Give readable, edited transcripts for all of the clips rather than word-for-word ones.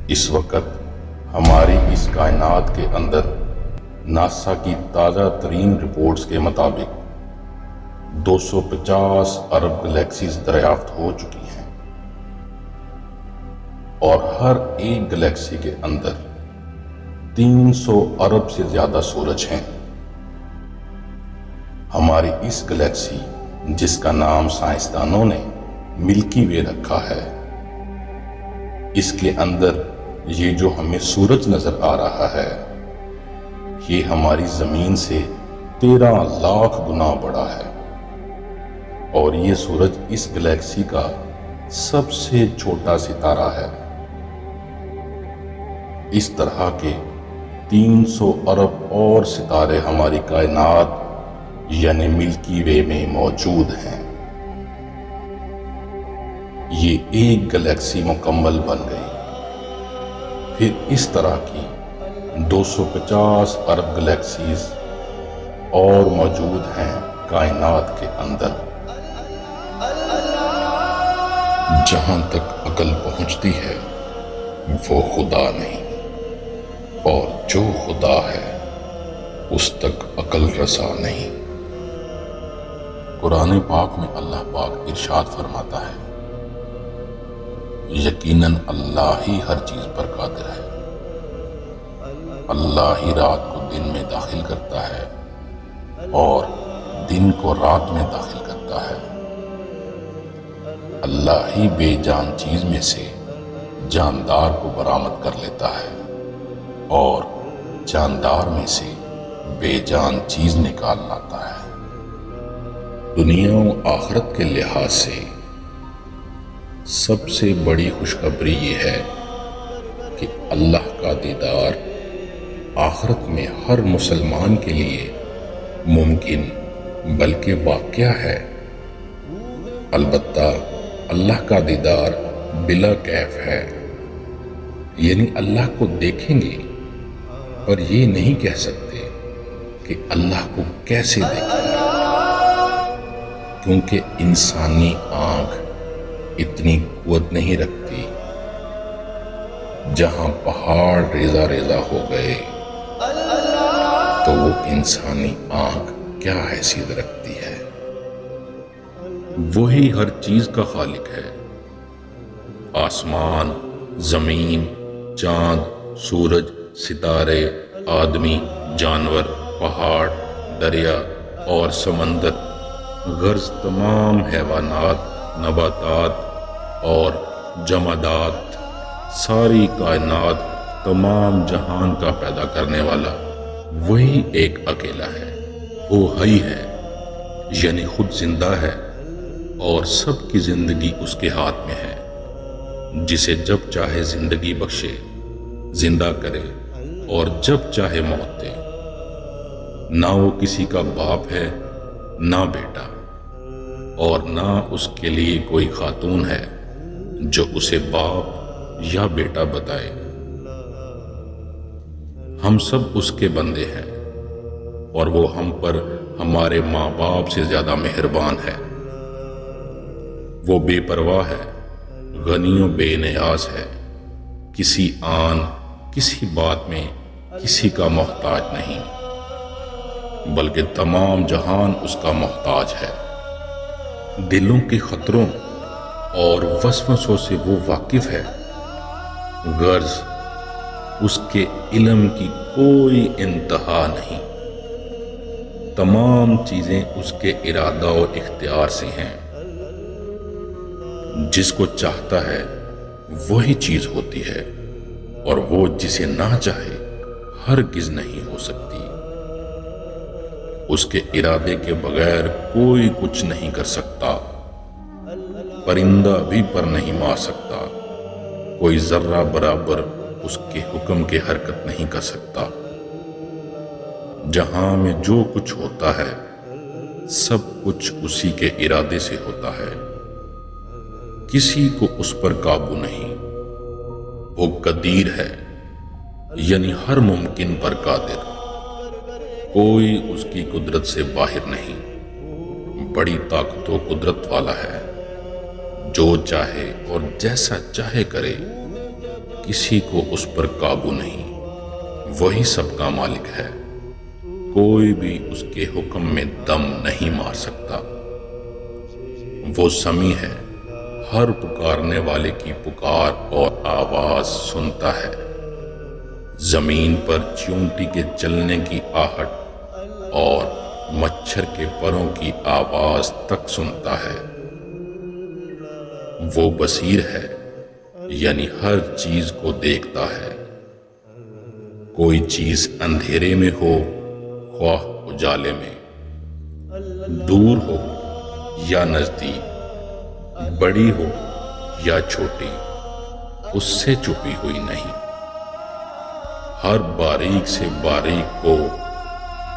اس وقت ہماری اس کائنات کے اندر ناسا کی تازہ ترین رپورٹس کے مطابق 250 ارب گلیکسیز دریافت ہو چکی ہیں اور ہر ایک گلیکسی کے اندر 300 ارب سے زیادہ سورج ہیں۔ ہماری اس گلیکسی جس کا نام سائنسدانوں نے ملکی وے رکھا ہے، اس کے اندر یہ جو ہمیں سورج نظر آ رہا ہے یہ ہماری زمین سے 13 لاکھ گنا بڑا ہے، اور یہ سورج اس گلیکسی کا سب سے چھوٹا ستارہ ہے۔ اس طرح کے 300 ارب اور ستارے ہماری کائنات یعنی ملکی وے میں موجود ہیں۔ یہ ایک گلیکسی مکمل بن گئی، پھر اس طرح کی 250 ارب گلیکسیز اور موجود ہیں کائنات کے اندر۔ جہاں تک عقل پہنچتی ہے وہ خدا نہیں، اور جو خدا ہے اس تک عقل رسا نہیں۔ قرآن پاک میں اللہ پاک ارشاد فرماتا ہے، یقیناً اللہ ہی ہر چیز پر قادر ہے، اللہ ہی رات کو دن میں داخل کرتا ہے اور دن کو رات میں داخل کرتا ہے، اللہ ہی بے جان چیز میں سے جاندار کو برآمد کر لیتا ہے اور جاندار میں سے بے جان چیز نکال لاتا ہے۔ دنیا و آخرت کے لحاظ سے سب سے بڑی خوشخبری یہ ہے کہ اللہ کا دیدار آخرت میں ہر مسلمان کے لیے ممکن بلکہ واقعہ ہے۔ البتہ اللہ کا دیدار بلا کیف ہے، یعنی اللہ کو دیکھیں گے اور یہ نہیں کہہ سکتے کہ اللہ کو کیسے دیکھیں گے، کیونکہ انسانی آنکھ اتنی قوت نہیں رکھتی۔ جہاں پہاڑ ریزہ ریزہ ہو گئے تو وہ انسانی آنکھ کیا حیثیت رکھتی ہے۔ وہی ہر چیز کا خالق ہے۔ آسمان، زمین، چاند، سورج، ستارے، آدمی، جانور، پہاڑ، دریا اور سمندر، غرض تمام حیوانات، نباتات اور جمادات، ساری کائنات، تمام جہان کا پیدا کرنے والا وہی ایک اکیلا ہے۔ وہ حی ہے، یعنی خود زندہ ہے اور سب کی زندگی اس کے ہاتھ میں ہے، جسے جب چاہے زندگی بخشے، زندہ کرے اور جب چاہے موت دے۔ نہ وہ کسی کا باپ ہے نہ بیٹا، اور نہ اس کے لیے کوئی خاتون ہے جو اسے باپ یا بیٹا بتائے۔ ہم سب اس کے بندے ہیں اور وہ ہم پر ہمارے ماں باپ سے زیادہ مہربان ہے۔ وہ بے پرواہ ہے، غنی و بے نیاز ہے، کسی آن کسی بات میں کسی کا محتاج نہیں، بلکہ تمام جہان اس کا محتاج ہے۔ دلوں کے خطروں اور وسوسوں سے وہ واقف ہے، غرض اس کے علم کی کوئی انتہا نہیں۔ تمام چیزیں اس کے ارادہ و اختیار سے ہیں۔ جس کو چاہتا ہے وہی چیز ہوتی ہے، اور وہ جسے نہ چاہے ہرگز نہیں ہو سکتی۔ اس کے ارادے کے بغیر کوئی کچھ نہیں کر سکتا، پرندہ بھی پر نہیں مار سکتا، کوئی ذرہ برابر اس کے حکم کی حرکت نہیں کر سکتا۔ جہاں میں جو کچھ ہوتا ہے سب کچھ اسی کے ارادے سے ہوتا ہے، کسی کو اس پر قابو نہیں۔ وہ قدیر ہے، یعنی ہر ممکن پر قادر، کوئی اس کی قدرت سے باہر نہیں، بڑی طاقت و قدرت والا ہے، جو چاہے اور جیسا چاہے کرے، کسی کو اس پر قابو نہیں، وہی سب کا مالک ہے، کوئی بھی اس کے حکم میں دم نہیں مار سکتا۔ وہ سمیع ہے، ہر پکارنے والے کی پکار اور آواز سنتا ہے، زمین پر چیونٹی کے چلنے کی آہٹ اور مچھر کے پروں کی آواز تک سنتا ہے۔ وہ بصیر ہے، یعنی ہر چیز کو دیکھتا ہے، کوئی چیز اندھیرے میں ہو خواہ اجالے میں، دور ہو یا نزدیک، بڑی ہو یا چھوٹی، اس سے چھپی ہوئی نہیں۔ ہر باریک سے باریک کو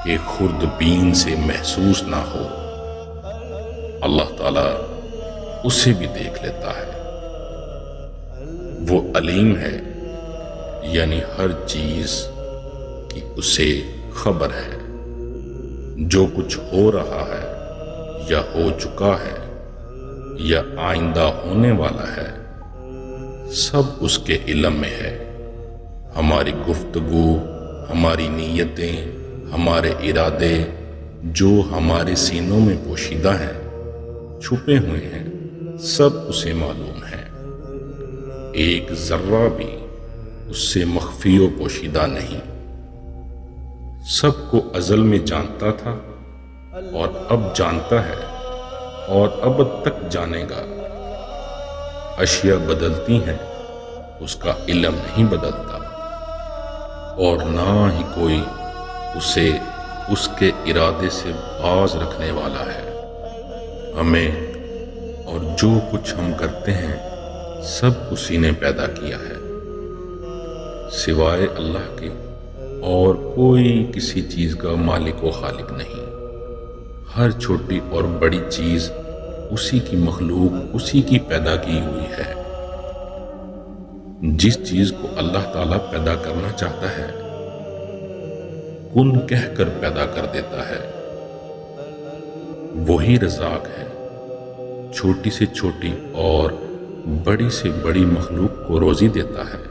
کہ خوردبین سے محسوس نہ ہو، اللہ تعالیٰ اسے بھی دیکھ لیتا ہے۔ وہ علیم ہے، یعنی ہر چیز کی اسے خبر ہے، جو کچھ ہو رہا ہے یا ہو چکا ہے یا آئندہ ہونے والا ہے، سب اس کے علم میں ہے۔ ہماری گفتگو، ہماری نیتیں، ہمارے ارادے جو ہمارے سینوں میں پوشیدہ ہیں، چھپے ہوئے ہیں، سب اسے معلوم ہے۔ ایک ذرہ بھی اس سے مخفی و پوشیدہ نہیں۔ سب کو ازل میں جانتا تھا اور اب جانتا ہے اور ابد تک جانے گا۔ اشیاء بدلتی ہیں، اس کا علم نہیں بدلتا، اور نہ ہی کوئی اسے اس کے ارادے سے باز رکھنے والا ہے۔ ہمیں اور جو کچھ ہم کرتے ہیں سب اسی نے پیدا کیا ہے، سوائے اللہ کے اور کوئی کسی چیز کا مالک و خالق نہیں۔ ہر چھوٹی اور بڑی چیز اسی کی مخلوق، اسی کی پیدا کی ہوئی ہے۔ جس چیز کو اللہ تعالیٰ پیدا کرنا چاہتا ہے، کن کہہ کر پیدا کر دیتا ہے۔ وہی رزاق ہے، چھوٹی سے چھوٹی اور بڑی سے بڑی مخلوق کو روزی دیتا ہے۔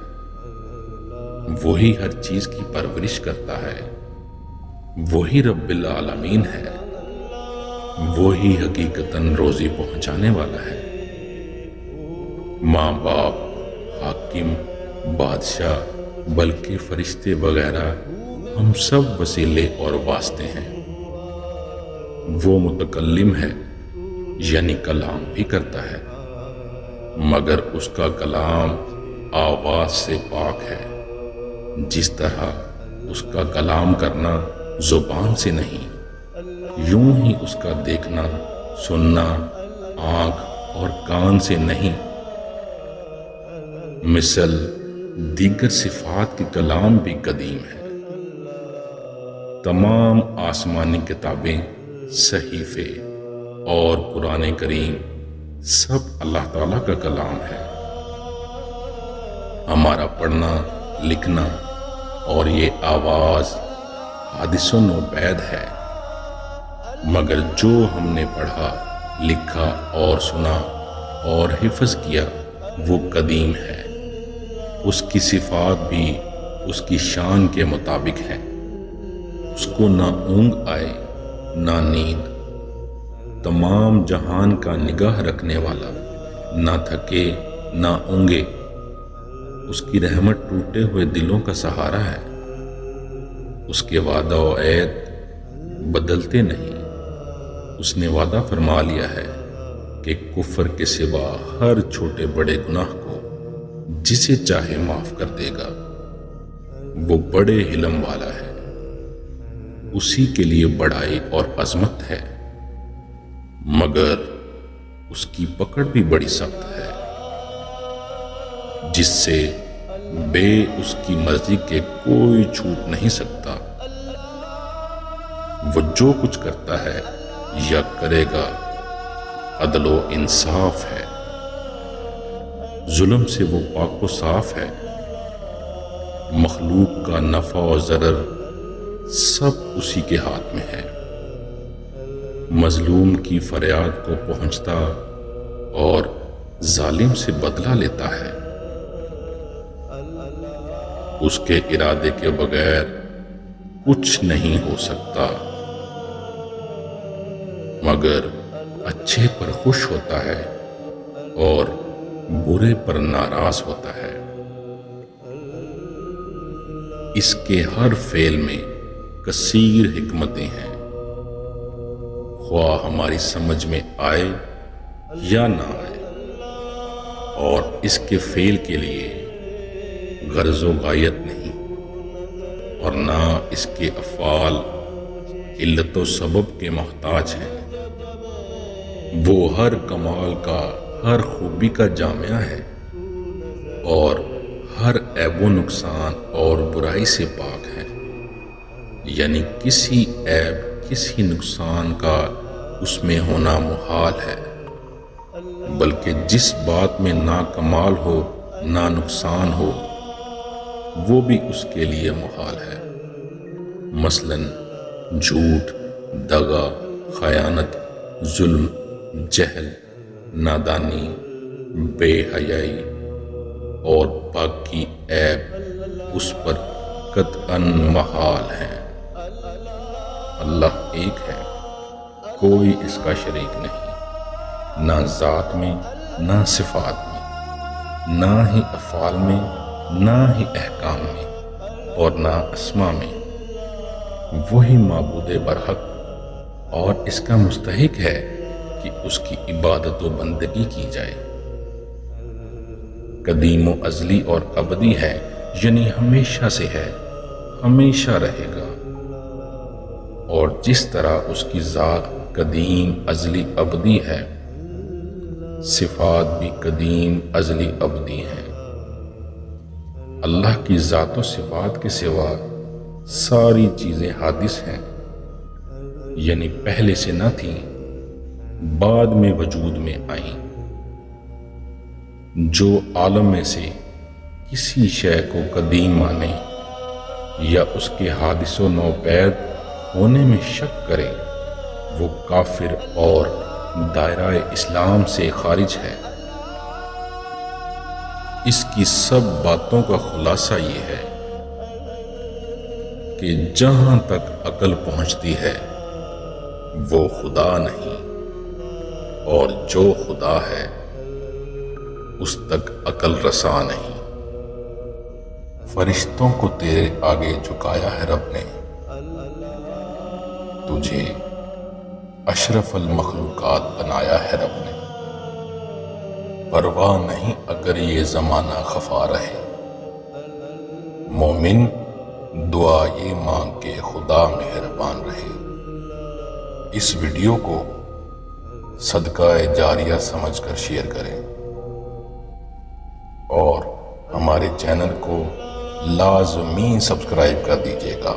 وہی ہر چیز کی پرورش کرتا ہے، وہی رب العالمین ہے، وہی حقیقتاً روزی پہنچانے والا ہے۔ ماں باپ، حاکم، بادشاہ، بلکہ فرشتے وغیرہ ہم سب وسیلے اور واسطے ہیں۔ وہ متکلم ہے، یعنی کلام بھی کرتا ہے، مگر اس کا کلام آواز سے پاک ہے، جس طرح اس کا کلام کرنا زبان سے نہیں، یوں ہی اس کا دیکھنا سننا آنکھ اور کان سے نہیں۔ مثل دیگر صفات کے کلام بھی قدیم ہے۔ تمام آسمانی کتابیں، صحیفے اور قرآن کریم سب اللہ تعالیٰ کا کلام ہے۔ ہمارا پڑھنا، لکھنا اور یہ آواز حادث و نوپید ہے، مگر جو ہم نے پڑھا، لکھا اور سنا اور حفظ کیا وہ قدیم ہے۔ اس کی صفات بھی اس کی شان کے مطابق ہیں۔ اس کو نہ اونگ آئے نہ نیند، تمام جہان کا نگاہ رکھنے والا، نہ تھکے نہ اونگے۔ اس کی رحمت ٹوٹے ہوئے دلوں کا سہارا ہے۔ اس کے وعدہ و عہد بدلتے نہیں۔ اس نے وعدہ فرما لیا ہے کہ کفر کے سوا ہر چھوٹے بڑے گناہ کو جسے چاہے معاف کر دے گا۔ وہ بڑے حلم والا ہے، اسی کے لیے بڑائی اور عظمت ہے، مگر اس کی پکڑ بھی بڑی سخت ہے، جس سے بے اس کی مرضی کے کوئی چھوٹ نہیں سکتا۔ وہ جو کچھ کرتا ہے یا کرے گا عدل و انصاف ہے، ظلم سے وہ پاک و صاف ہے۔ مخلوق کا نفع و ضرر سب اسی کے ہاتھ میں ہے۔ مظلوم کی فریاد کو پہنچتا اور ظالم سے بدلہ لیتا ہے۔ اس کے ارادے کے بغیر کچھ نہیں ہو سکتا، مگر اچھے پر خوش ہوتا ہے اور برے پر ناراض ہوتا ہے۔ اس کے ہر فعل میں کثیر حکمتیں ہیں، خواہ ہماری سمجھ میں آئے یا نہ آئے، اور اس کے فعل کے لیے غرض و غایت نہیں، اور نہ اس کے افعال علت و سبب کے محتاج ہیں۔ وہ ہر کمال کا، ہر خوبی کا جامعہ ہے، اور ہر عیب و نقصان اور برائی سے پاک ہے، یعنی کسی عیب، کسی نقصان کا اس میں ہونا محال ہے، بلکہ جس بات میں نہ کمال ہو نہ نقصان ہو وہ بھی اس کے لیے محال ہے۔ مثلاً جھوٹ، دغا، خیانت، ظلم، جہل، نادانی، بے حیائی اور باقی عیب اس پر قطعاً محال ہیں۔ اللہ ایک ہے، کوئی اس کا شریک نہیں، نہ ذات میں، نہ صفات میں، نہ ہی افعال میں، نہ ہی احکام میں، اور نہ اسما میں۔ وہی معبود برحق اور اس کا مستحق ہے کہ اس کی عبادت و بندگی کی جائے۔ قدیم و ازلی اور ابدی ہے، یعنی ہمیشہ سے ہے، ہمیشہ رہے گا۔ اور جس طرح اس کی ذات قدیم، ازلی، ابدی ہے، صفات بھی قدیم، ازلی، ابدی ہیں۔ اللہ کی ذات و صفات کے سوا ساری چیزیں حادث ہیں، یعنی پہلے سے نہ تھیں، بعد میں وجود میں آئیں۔ جو عالم میں سے کسی شے کو قدیم مانے یا اس کے حادث و نوپید ہونے میں شک کرے، وہ کافر اور دائرہ اسلام سے خارج ہے۔ اس کی سب باتوں کا خلاصہ یہ ہے کہ جہاں تک عقل پہنچتی ہے وہ خدا نہیں، اور جو خدا ہے اس تک عقل رساں نہیں۔ فرشتوں کو تیرے آگے جھکایا ہے رب نے، تجھے اشرف المخلوقات بنایا ہے رب نے۔ پرواہ نہیں اگر یہ زمانہ خفا رہے، مومن دعا یہ مانگ کے خدا مہربان رہے۔ اس ویڈیو کو صدقہ جاریہ سمجھ کر شیئر کریں، اور ہمارے چینل کو لازمی سبسکرائب کر دیجیے گا۔